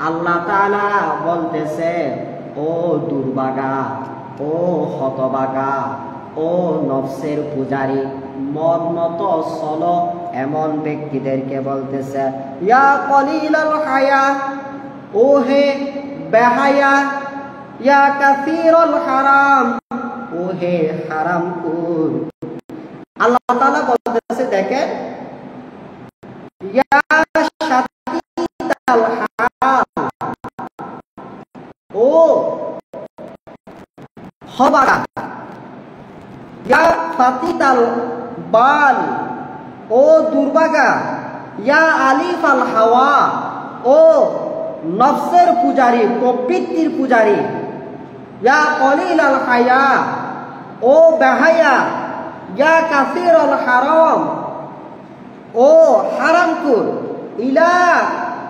আল্লাহ তাআলা বলতেছে, ও দুর্ভাগা, ও হতভাগা, ও নফসের পূজারী, মন মতো চলো, এমন ব্যক্তিদেরকে বলতেছে, ইয়া কলিলাল হায়া, ও হে বেহায়া, ইয়া কাসীরাল হারাম, ও হে হারামখোর। আল্লাহ তাআলা বলতেছে, দেখেন, ইয়া শাদীদাল হারাম, ও হতভাগা, ইয়া ফাতিদাল বাল, ও দুর্ভাগা, ইয়া আলিফাল হাওয়া, ও নফসের পূজারী, প্রবৃত্তির পূজারী, ইয়া কলিলাল হায়া, ও বেহায়া, ইয়া কাসীরাল হারাম, ও হারামখোর, ইলা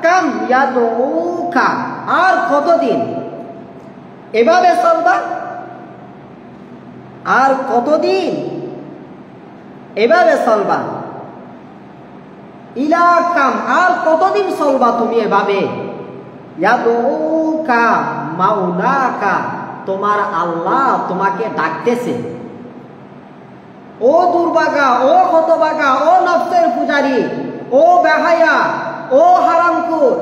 কাম ইয়াদউকা, আর কতদিন এভাবে চলবা? আর কতদিন এভাবে চলবা? ইলা কাম, আর কতদিন চলবা তুমি এভাবে? ইয়াদউকা মাওলাকা, তোমার আল্লাহ তোমাকে ডাকতেছে। ও দুর্ভাগা, ও হতভাগা, ও নফসের পূজারী, ও বেহায়া, ও হারামখোর,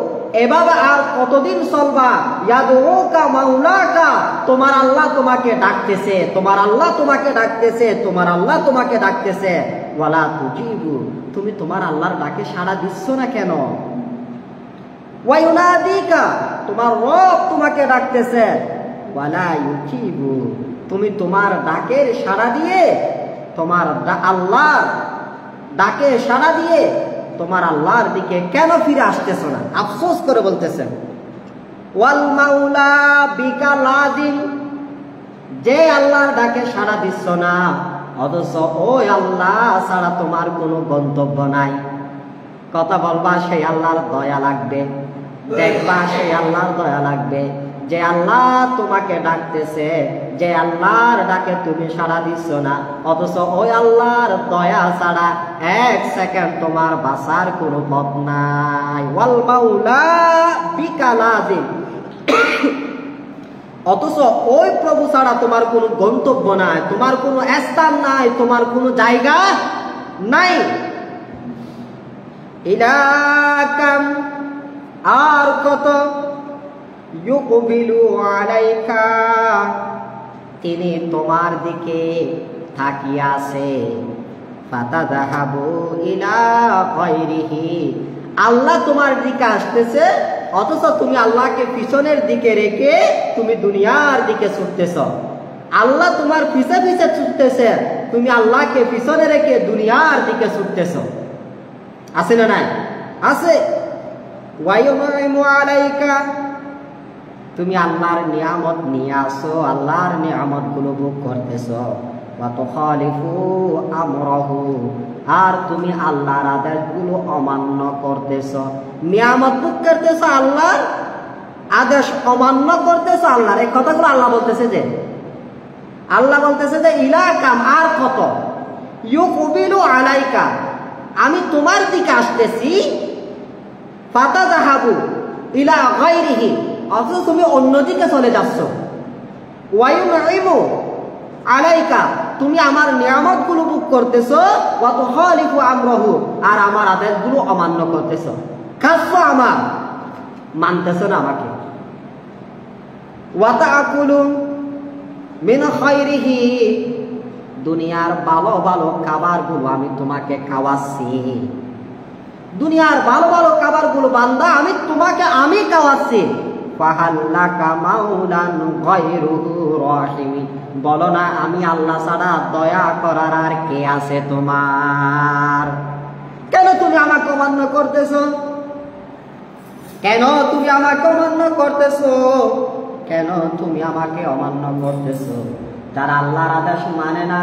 এভাবে আর কতদিন চলবা? ইয়াদউকা মাওলাকা, তোমার আল্লাহ তোমাকে ডাকতেছে, তোমার আল্লাহ তোমাকে ডাকতেছে, তোমার আল্লাহ তোমাকে ডাকতেছে। ওয়ালা তুজিবু, তুমি তোমার আল্লাহর ডাকে সাড়া দিচ্ছ না কেন? ওয়া ইউনাদিকা, তোমার রব তোমাকে ডাকতেছে। ওয়ালা ইউজিবু, তুমি তোমার ডাকের সাড়া দিয়ে, তোমার আল্লাহর ডাকে সাড়া দিয়ে তোমার আল্লাহর দিকে কেন ফিরে আসতেছ না? আফসোস করে বলতেছেন, ওয়াল মাওলা বিকা লাযিম, যে আল্লাহর ডাকে সাড়া দিচ্ছ না, অথচ ওই আল্লাহ ছাড়া তোমার কোনো গন্তব্য নাই। কথা বলবা, সেই আল্লাহর দয়া লাগবে, দেখবা সেই আল্লাহর দয়া লাগবে। যে আল্লাহ তোমাকে ডাকতেছে, যে আল্লাহর ডাকে তুমি সাড়া দিচ্ছ না, অথচ ওই আল্লাহর দয়া ছাড়া এক সেকেন্ড তোমার বাঁচার কোনো পথ নাই। ওয়াল মাওলা বিকা লাযিম, অথচ ওই প্রভু ছাড়া তোমার কোনো গন্তব্য নাই, তোমার কোনো স্থান নাই, তোমার কোনো জায়গা নাই। ইলাকাম, আর কত, ইউকবিলু আলাইকা, তিনি তোমার দিকে তাকিয়ে আছে। ফাতাযাহাবু ইলা গায়রিহি, আল্লাহ তোমার দিকে আসতেছে, অথচ তুমি আল্লাহকে পিছনের দিকে রেখে তুমি দুনিয়ার দিকে ছুটতেছ। আল্লাহ তোমার পিছে পিছে ছুটতেছে, তুমি আল্লাহকে পিছনে রেখে দুনিয়ার দিকে ছুটতেছ। আছে না নাই? আছে। ওয়া ইউনঈমু আলাইকা, তুমি আল্লাহর নিয়ামত নিয়ে আসো, আল্লাহর নিয়ামত গুলো ভোগ করতেছো। ওয়া তুখালিফু আমরাহু, আর তুমি আল্লাহর আদেশগুলো অমান্য করতেছো। নিয়ামত ভোগ করতেছো, আল্লাহর আদেশ অমান্য করতেছো। আল্লাহর এই কথাগুলো আল্লাহ বলতেছে, যে আল্লাহ বলতেছে যে ইলাকাম, আর কত, ইউকবিলু আলাইকা, আমি তোমার দিকে আসতেছি। ফাতাযাহাবু ইলা গায়রিহি, অথচ তুমি অন্যদিকে চলে যাচ্ছ। ওয়া ইউনঈমু আলাইকা, তুমি আমার নিয়ামতগুলো ভোগ করতেছো। ওয়া তুখালিফু আমরাহু, আর আমার আদেশগুলো অমান্য করতেছো। খাচ্ছ আমার, মানতেছো না আমাকে। ওয়া তাআকুলু মিন খায়রিহি, দুনিয়ার ভালো ভালো খাবারগুলো আমি তোমাকে খাওয়াচ্ছি। দুনিয়ার ভালো ভালো খাবারগুলো বান্দা আমি তোমাকে আমি খাওয়াচ্ছি। ফাহাল্লাকা মাওলান গায়রুহু রাহিম, বলো না আমি আল্লাহ ছাড়া দয়া করার আর কে আছে তোমার? কেন তুমি আমাকে অমান্য করতেছো? কেন তুমি আমাকে অমান্য করতেছো? কেন তুমি আমাকে অমান্য করতেছো? যারা আল্লাহর আদেশ মানে না,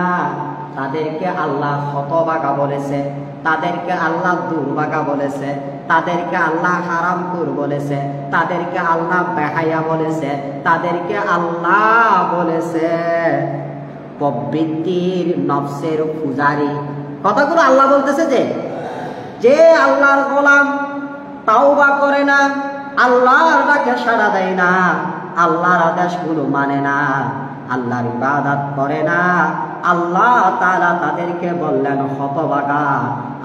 তাদেরকে আল্লাহ হতভাগা বলেছে, তাদেরকে আল্লাহ দুর্ভাগা বলেছে, তাদেরকে আল্লাহ হারামখোর বলেছে, তাদেরকে আল্লাহ বেহায়া বলেছে, তাদেরকে আল্লাহ বলেছে প্রবৃত্তির নফসের পূজারী। কথাগুলো আল্লাহ বলতেছে যে যে আল্লাহর গোলাম তাওবা করে না, আল্লাহর ডাকে সাড়া দেয় না, আল্লাহর আদেশগুলো মানে না, আল্লাহর ইবাদত করে না, আল্লাহ তাআলা তাদেরকে বললেন হতভাগা,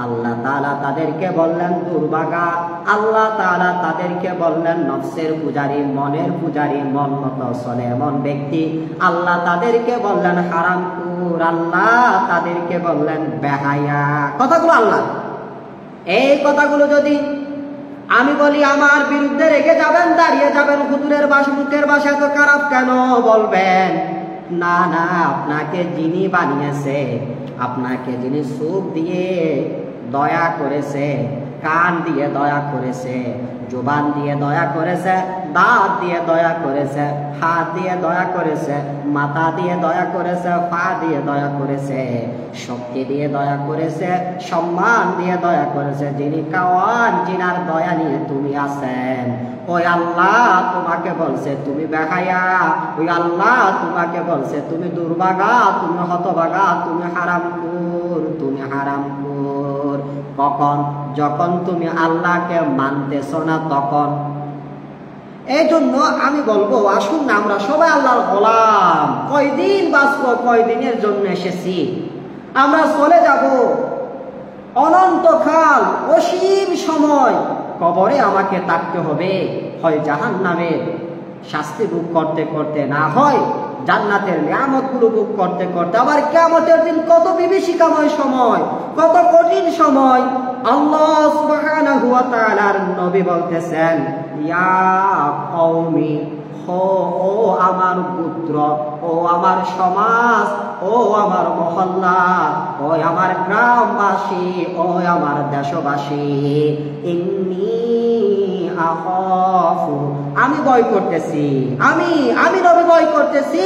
আল্লাহ তাআলা তাদেরকে বললেন দুর্ভাগা, আল্লাহ তাআলা তাদেরকে বললেন নফসের পূজারী, মনের পূজারী, মন মতো চলে এমন ব্যক্তি, আল্লাহ তাদেরকে বললেন হারামখোর, আল্লাহ তাদেরকে বললেন বেহায়া। কথাগুলো আল্লাহ। এই কথাগুলো যদি আমি বলি আমার বিরুদ্ধে রেগে যাবেন, দাঁড়িয়ে যাবেন, হুজুরের মুখের ভাষা তো খারাপ কেন বলবেন? না না, আপনাকে যিনি বানিয়েছে, আপনাকে যিনি চোখ দিয়ে দয়া করেছে, কান দিয়ে দয়া করেছে, জবান দিয়ে দয়া করেছে, দাঁত দিয়ে দয়া করেছে, হাত দিয়ে দয়া করেছে, মাথা দিয়ে দয়া করেছে, পা দিয়ে দয়া করেছে, শক্তি দিয়ে দয়া করেছে, সম্মান দিয়ে দয়া করেছে, যিনি কাওয়ান, যিনার দয়া নিয়ে তুমি আছেন, ওই আল্লাহ তোমাকে বলছে তুমি বেহায়া, ওই আল্লাহ তোমাকে বলছে তুমি দুর্ভাগা, তুমি হতভাগা, তুমি হারামখোর, তুমি হারামখোর। কখন? যখন তুমি আল্লাহকে মানতেছো না তখন। এই জন্য আমি বলবো আসুন না আমরা সবাই আল্লাহর গোলাম। কয়দিন বাঁচবো, কয়দিনের জন্য এসেছি, আমরা চলে যাব অনন্তকাল, অসীম সময় কবরে আমাকে থাকতে হবে, হয় জাহান্নামের শাস্তি ভোগ করতে করতে, না হয় জান্নাতের নিয়ামতগুলো ভোগ করতে করতে। আবার কিয়ামতের দিন কত বিভীষিকাময় সময়, কত কঠিন সময়। আল্লাহ সুবহানাহু ওয়া তাআলার নবী বলতেছেন, ইয়া কওমি, ও আমার পুত্র, ও আমার সমাজ, ও আমার মহল্লা, ও আমার গ্রামবাসী, ও আমার দেশবাসী, ইন্নী আখাফু, আমি ভয় করতেছি, আমি নবী ভয় করতেছি,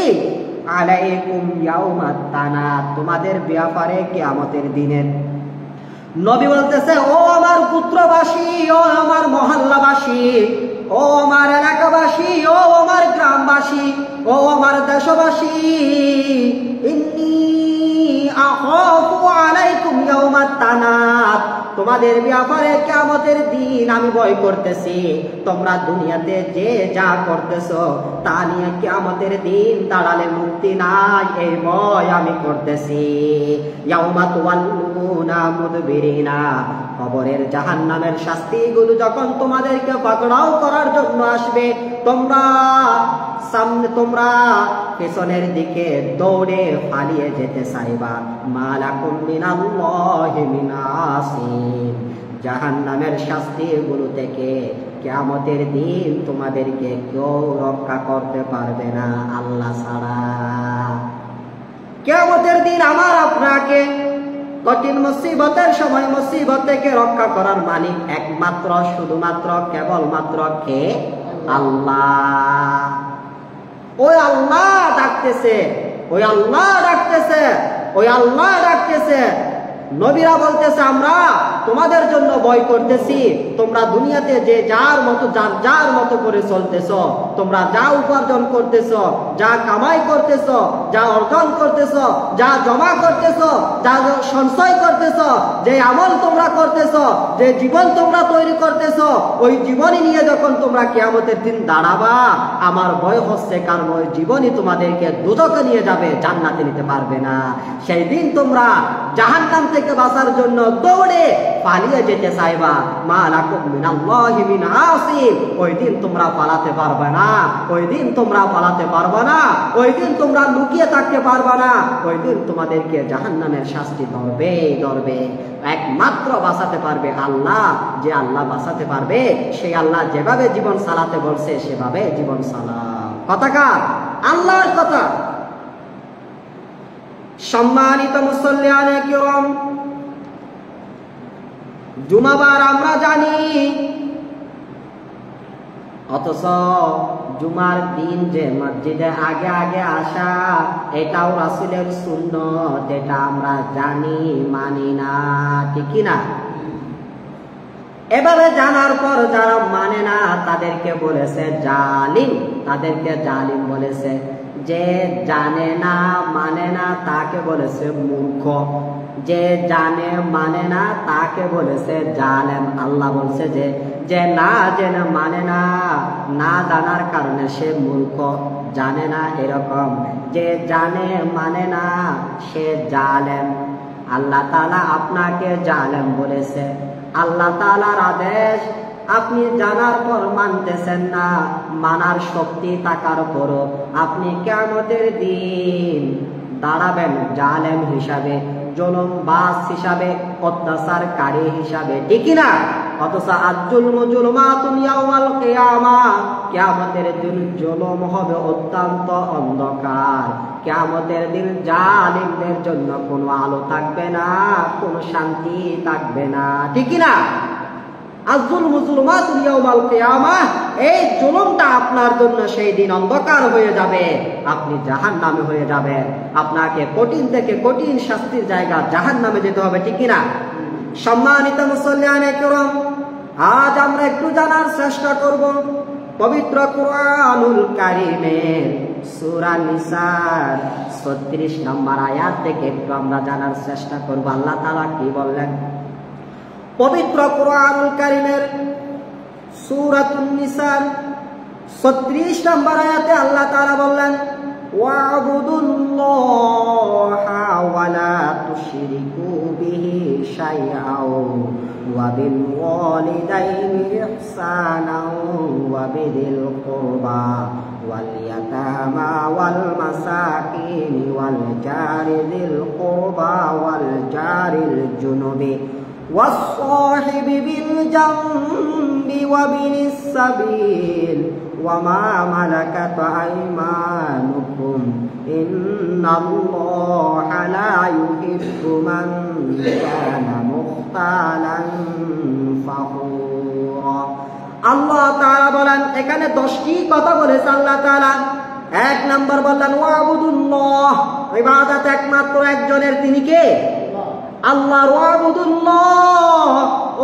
আলাইকুম ইয়াউমাত তানাত, তোমাদের ব্যাপারে কিয়ামতের দিনের। নবী বলতেছে, ও আমার পুত্রবাসী, ও আমার মহল্লাবাসী, ও আমার এলাকাবাসী, ও আমার গ্রামবাসী, ও আমার দেশবাসী, ইন্নী আখাফু আলাইকুম ইয়াউমাত তানাত, তোমাদের ব্যাপারে কিয়ামতের দিন আমি ভয় করতেছি। তোমরা দুনিয়াতে যে যা করতেছো তা নিয়ে কিয়ামতের দিন দাঁড়ালে মুক্তি নাই, এই ভয় আমি করতেছি। ইয়াউমা তুওয়াল্লুনা মুদবিরিনা, কবরের জাহান্নামের শাস্তিগুলো যখন তোমাদেরকে পাকড়াও করার জন্য আসবে, তোমরা পেছনের দিকে দৌড়ে পালিয়ে যেতে চাইবা। মালাকুম মিনাল্লাহি মিন আসিম, জাহান্নামের শাস্তিগুলো থেকে কিয়ামতের দিন তোমাদেরকে কেউ রক্ষা করতে পারবে না আল্লাহ ছাড়া। কিয়ামতের দিন আমার আপনাকে কঠিন মুসিবতের সময় মুসিবত থেকে রক্ষা করার মালিক একমাত্র, শুধুমাত্র, কেবলমাত্র কে? আল্লাহ। ওই আল্লাহ ডাকতেছে, ওই আল্লাহ ডাকতেছে, ওই আল্লাহ ডাকতেছে। নবীরা বলতেছে আমরা তোমাদের জন্য ভয় করতেছি, তোমরা দুনিয়াতে যে যার মতো করে চলতেছ, তোমরা যা উপার্জন করতেছ, যা কামাই করতেছ, যা অর্জন করতেছ, যা জমা করতেছ, যা সঞ্চয় করতেছ, যে আমল তোমরা করতেছ, যে জীবন তোমরা তৈরি করতেছ, ওই জীবনী নিয়ে যখন তোমরা কিয়ামতের দিন দাঁড়াবা, আমার ভয় হচ্ছে, কারণ ওই জীবনী তোমাদেরকে দোজখে নিয়ে যাবে, জান্নাতে নিতে পারবে না। সেই দিন তোমরা জাহান্নাম থেকে বাঁচার জন্য দৌড়ে পালিয়ে যেতে চাইবা। মালাকুম মিনাল্লাহি মিন আসিম, ওই দিন তোমরা পালাতে পারবে না, ওই দিন তোমরা পালাতে পারবে না, ওই দিন তোমরা লুকিয়ে থাকতে পারবে না, ওই দিন তোমাদেরকে জাহান্নামের শাস্তি ধরবে। একমাত্র বাঁচাতে পারবে আল্লাহ। যে আল্লাহ বাঁচাতে পারবে, সেই আল্লাহ যেভাবে জীবন চালাতে বলছে সেভাবে জীবন চালাও। কথাকার আল্লাহর কথা। সম্মানিত মুসল্লিয়ানে কিরাম, জুমাবার আমরা জানি, অথচ জুমার দিন যে মসজিদে আগে আগে আসা, এটাও রাসূলের সুন্নত, এটা আমরা জানি, মানি না, ঠিক না? এভাবে জানার পর যারা মানে না তাদেরকে বলেছে জালিম, তাদেরকে জালিম বলেছে। যে জানে না মানে না তাকে বলেছে মূর্খ, যে জানে মানে না তাকে বলেছে জালেম। আল্লাহ বলছে যে যে না জেনে মানে না, না জানার কারণে সে মূর্খ, জানে না এরকম। যে জানে মানে না সে জালেম। আল্লাহ তাআলা আপনাকে জালেম বলেছে, আল্লাহ তাআলার আদেশ আপনি জানার পর মানতেছেন না, মানার শক্তি থাকার পরও আপনি কিয়ামতের দিন দাঁড়াবেন জালেম হিসাবে, জুলুমবাজ হিসাবে, অত্যাচারকারী হিসাবে, ঠিক না? অথচ আজ-জুলমু জুলমাতুন ইয়াউমাল কিয়ামাহ, কিয়ামতের দিন জুলুম হবে অত্যন্ত অন্ধকার। কিয়ামতের দিন জালিমদের জন্য কোনো আলো থাকবে না, কোনো শান্তি থাকবে না, ঠিক না? আজ-জুলমু জুলমাতুন ইয়াউমাল কিয়ামাহ, এই জুলুমটা আপনার জন্য সেই দিন অন্ধকার হয়ে যাবে, আপনি জাহান্নামে হয়ে যাবেন। আপনাকে কঠিন থেকে কঠিন শাস্তির জায়গা জাহান্নামে যেতে হবে, ঠিক না? সম্মানিত মুসল্লিয়ানে কিরাম, আজ আমরা একটু জানার চেষ্টা করব পবিত্র কুরআনুল কারীমের সূরা নিসার ৩৬ নম্বর আয়াত থেকে একটু আমরা জানার চেষ্টা করব আল্লাহ তাআলা কি বললেন। পবিত্র কুরআনুল কারীমের সূরাতুন নিসার ৩৬ নম্বর আয়াতে আল্লাহ তাআলা বললেন, ওয়া'বুদুল্লাহা ওয়া লা তুশরিকু বিহি শাইআও ওয়া বিল ওয়ালিদাইনি ইহসানাও ওয়া বিযিল কুরবা ওয়াল ইয়াতামা ওয়াল মাসাকিনি ওয়াল জারি যিল কুরবা ওয়াল জারিল জুনুবি والصاحب بالجنب وابن السبيل وما ملكت أيمانكم إن الله لا يحب من كان مختالا فخورا। আল্লাহ তাআলা বলেন, এখানে 10টি কথা বলেছে আল্লাহ তাআলা। 1 নম্বর বললেন ওয়াবুদুল্লাহ, ইবাদত একমাত্র একজনের, তিনি কে? আল্লাহর। ওয়াবুদুল্লাহ,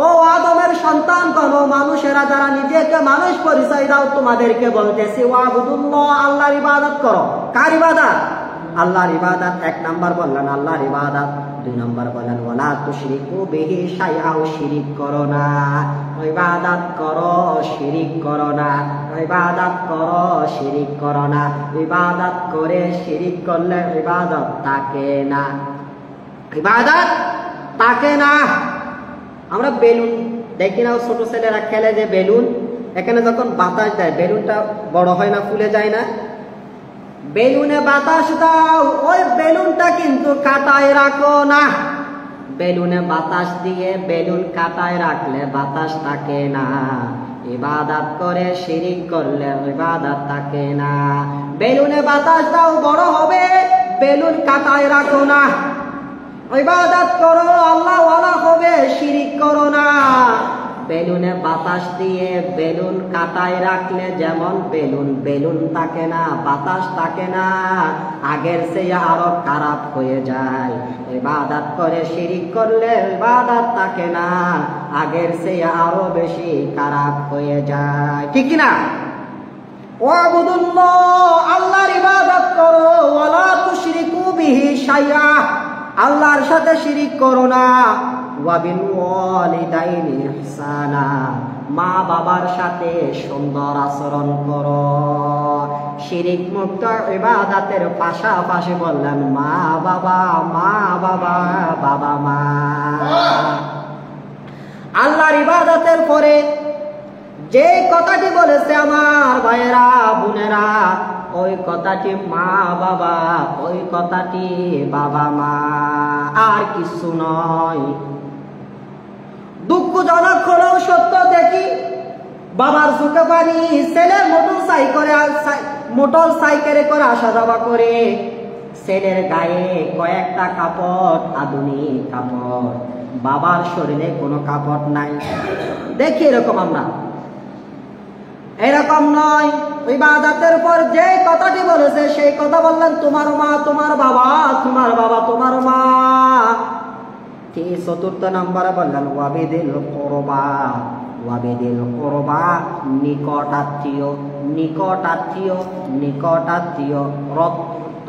ও আদমের সন্তান কোন মানুষেরা যারা নিজেকে মানুষ পরিচয় দাও, তোমাদেরকে বলতেছি ওয়াবুদুল্লাহ, আল্লাহর ইবাদত করো। কার ইবাদত? আল্লাহর ইবাদত। 1 নম্বর বললেন আল্লাহর ইবাদত। 2 নম্বর বললেন ওয়ালা তুশরিকু বিহি শাইআও, শিরিক করো না। ইবাদত করো, শিরিক করো না। ইবাদত করো, শিরিক করো না। ইবাদত করে শিরিক করলে ইবাদত থাকে না, ইবাদত থাকে না। আমরা বেলুন দেখি না, ছোট ছেলেরা খেলে যে বেলুন, এখানে যখন বাতাস দেয় বেলুনটা বড় হয় না, ফুলে যায় না? বেলুনে বাতাস দাও, ওই বেলুনটা কিন্তু কাটায় রাখো না। বেলুনে বাতাস দিয়ে বেলুন কাটায় রাখলে বাতাস থাকে না। ইবাদত করে শিরিক করলে ইবাদত থাকে না। বেলুনে বাতাস দাও, বড় হবে, বেলুন কাটায় রাখো না। ইবাদত করো, আল্লাহ ওয়ালা হবে, শিরিক করো না। বেলুনে বাতাস দিয়ে বেলুন কাটায় রাখলে যেমন বেলুন থাকে না, বাতাস থাকে না, আগের চেয়ে আরো খারাপ হয়ে যায়। ইবাদত করে শিরিক করলে ইবাদত থাকে না, আগের চেয়ে আরো বেশি খারাপ হয়ে যায়, ঠিক না? ওয়াবুদুল্লাহ, আল্লাহর ইবাদত করো, ওয়ালা তুশরিকু বিহি শাইআ, আল্লাহর সাথে শিরিক করো না। ওয়া বিল ওয়ালিদাইনি ইহসানা, মা বাবার সাথে সুন্দর আচরণ করো। শিরিক মুক্ত ইবাদতের পাশাপাশি বললেন মা বাবা, মা বাবা, বাবা মা। আল্লাহর ইবাদতের পরে যে কথাটি বলেছে আমার ভাইয়েরা বোনেরা, ওই কথাটি মা বাবা, ওই কথাটি বাবা মা, আর কিছু নয়। দুঃখজনক হলেও সত্য, দেখি বাবার চোখে পানি, ছেলের মোটর সাইকেলে করে আসা যাওয়া করে, ছেলের গায়ে কয়েকটা কাপড়, আধুনিক কাপড়, বাবার শরীরে কোনো কাপড় নাই। দেখি এরকম আমরা, এরকম নয়। ইবাদতের পর যে কথাটি বলেছে সেই কথা বললেন তোমার মা, তোমার বাবা, তোমার বাবা, তোমার মা। 4th নম্বরে বললেন ওয়াবিদিল কুরবা, ওয়াবিদিল কুরবা, নিকটাত্মীয়, নিকটাত্মীয়, নিকটাত্মীয়,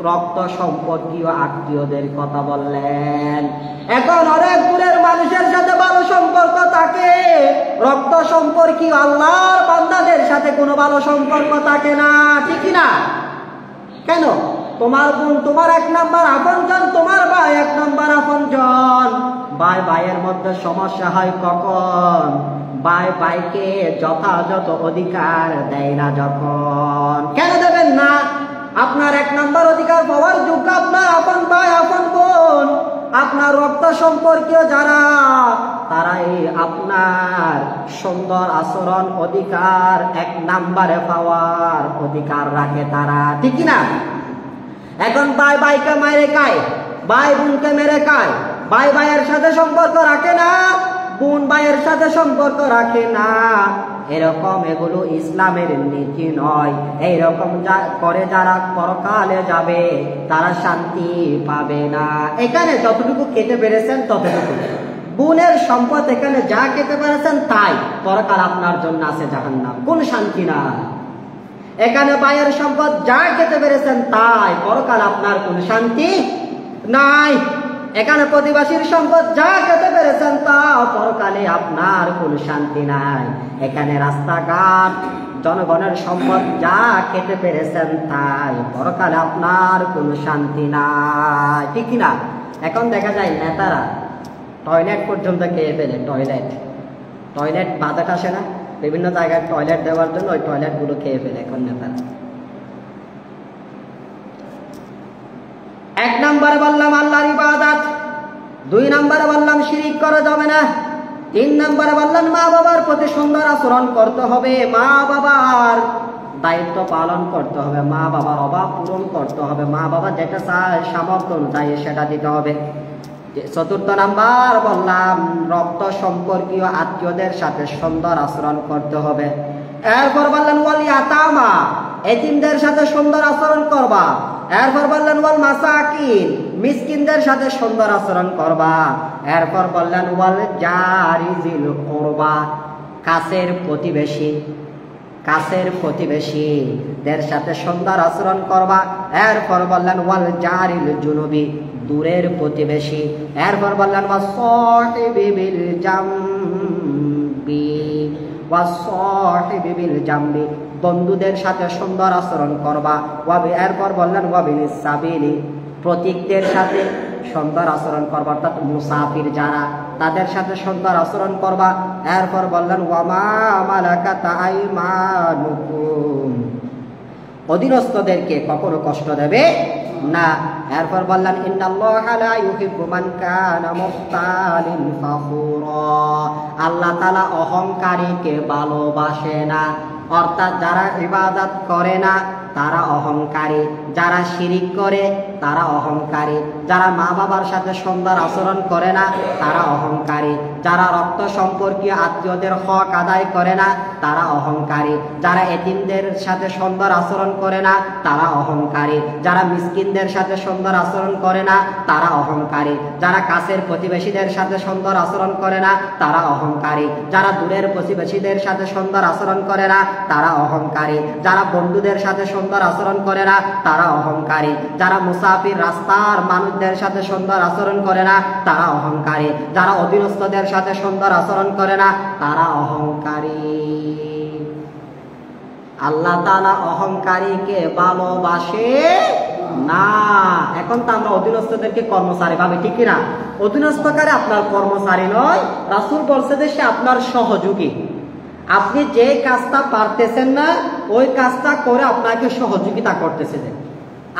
রক্ত সম্পর্কীয় আত্মীয়দের কথা বললেন। এখন অনেক দূরের মানুষের সাথে ভালো সম্পর্ক থাকে, রক্ত সম্পর্কীয় আল্লাহর বান্দাদের সাথে কোনো ভালো সম্পর্ক থাকে না, ঠিক না? কেন? তোমার বোন তোমার 1 নাম্বার আপনজন, তোমার ভাই 1 নাম্বার আপনজন। ভাই ভাইয়ের মধ্যে সমস্যা হয় কখন? ভাই ভাইকে যথাযথ অধিকার দেয় না যখন। কেন দেবেন না? আপনার 1 নাম্বার অধিকার পাওয়ার যোগ্য আপনার আপন ভাই আপন বোন, আপনার রক্ত সম্পর্কীয় যারা, তারাই আপনার সুন্দর আচরণ অধিকার 1 নাম্বারে পাওয়ার অধিকার রাখে তারা, ঠিক না? এখন ভাই ভাইকে মেরে খায়, ভাই বোনকে মেরে খায়, ভাই ভাইয়ের সাথে সম্পর্ক রাখে না, বোন ভাইয়ের সাথে সম্পর্ক রাখে না, এরকম এগুলো ইসলামের নীতি নয়। এইরকম করে যারা পরকালে যাবে তারা শান্তি পাবে না। এখানে যতটুকু খেতে পেরেছেন ততটুকু, বোনের সম্পদ এখানে যা খেতে পেরেছেন তাই, পরকাল আপনার জন্য আছে জাহান্নাম, কোন শান্তি না। এখানে ভাইয়ের সম্পদ যা খেতে পেরেছেন তাই, পরকাল আপনার কোন শান্তি নাই। এখানে প্রতিবাসীর সম্পদ যা খেতে পেরেছেন তা, পরকালে আপনার কোন শান্তি নাই। এখানে রাস্তাঘাট জনগণের সম্পদ যা খেতে পেরেছেন তাই, পরকালে আপনার কোন শান্তি নাই, ঠিক না? এখন দেখা যায় নেতারা টয়লেট পর্যন্ত খেয়ে ফেলে। টয়লেট বাজেট আসে না, বিভিন্ন জায়গায় টয়লেট দেওয়ার জন্য ওই টয়লেট গুলো খেয়ে ফেলে এখন নেতারা। 1 নম্বরে বললাম আল্লাহর ইবাদত, 2 নম্বরে বললাম শিরিক করা যাবে না, 3 নম্বরে বললাম মা বাবার প্রতি সুন্দর আচরণ করতে হবে, মা বাবার দায়িত্ব পালন করতে হবে, মা বাবার অভাব পূরণ করতে হবে, মা বাবা যেটা চায় সামর্থ্য অনুযায়ী সেটা দিতে হবে। 4 নাম্বার বললাম রক্ত সম্পর্কীয় আত্মীয়দের সাথে সুন্দর আচরণ করতে হবে। এরপর বললেন ওয়াল ইয়াতামা, এতিমদের সাথে সুন্দর আচরণ করবা। এরপর বললেন ওয়াল মাসাকিন, মিসকিনদের সাথে সুন্দর আচরণ করবা। এরপর বললেন ওয়াল জারি যিল কুরবা, কাছের প্রতিবেশীদের সাথে সুন্দর আচরণ করবা। এরপর বললেন ওয়াল জারিল জুনুবি, দূরের প্রতিবেশী। এরপর বললেন ওয়াসাহিবি বিল জামবি, বন্ধুদের সাথে সুন্দর আচরণ করবা। এরপর বললেন ওয়াবিনিস সাবিলি, প্রতীকদের সাথে সুন্দর আচরণ করবা, অর্থাৎ মুসাফির যারা, তাদের সাথে সুন্দর আচরণ করবা। এরপর বললেন ওয়ামা মালাকাত আইমানুকুম, অধীনস্থদেরকে কখনো কষ্ট দেবে না। এরপর বললেন ইন্নাল্লাহা লা ইউহিব্বু মান কানা মুখতালিন ফাখুরা, আল্লাহ তাআলা অহংকারীকে ভালোবাসে না। অর্থাৎ যারা ইবাদত করে না তারা অহংকারী, যারা শিরিক করে তারা অহংকারী, যারা মা বাবার সাথে সুন্দর আচরণ করে না তারা অহংকারী, যারা রক্ত সম্পর্কীয় আত্মীয়দের হক আদায় করে না তারা অহংকারী, যারা এতিমদের সাথে সুন্দর আচরণ করে না তারা অহংকারী, যারা মিসকিনদের সাথে সুন্দর আচরণ করে না তারা অহংকারী, যারা কাছের প্রতিবেশীদের সাথে সুন্দর আচরণ করে না তারা অহংকারী, যারা দূরের প্রতিবেশীদের সাথে সুন্দর আচরণ করে না তারা অহংকারী, যারা বন্ধুদের সাথে সুন্দর আচরণ করে না তারা অহংকারী, যারা মুসাফির রাস্তার মানুষদের সাথে সুন্দর আচরণ করে না তারা অহংকারী, যারা অধীনস্থদের সাথে সুন্দর আচরণ করে না তারা অহংকারী। আল্লাহ তাআলা অহংকারীকে ভালোবাসে না। এখন তো আমরা অধীনস্থদেরকে কর্মচারী ভাবে, ঠিক না? অধীনস্থকারী আপনার কর্মচারী নয়, রাসূল বলছে যে সে আপনার সহযোগী। আপনি যে কাজটা পারতেছেন না ওই কাজটা করে আপনাকে সহযোগিতা করতেছে। যে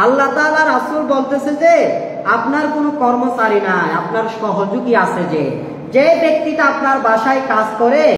আল্লাহ তাআলা রাসূল বলতেছে যে আপনার কোনো কর্মচারী নাই, আপনার সহযোগী আছে। যে ব্যক্তিটা আপনার বাসায় কাজ করে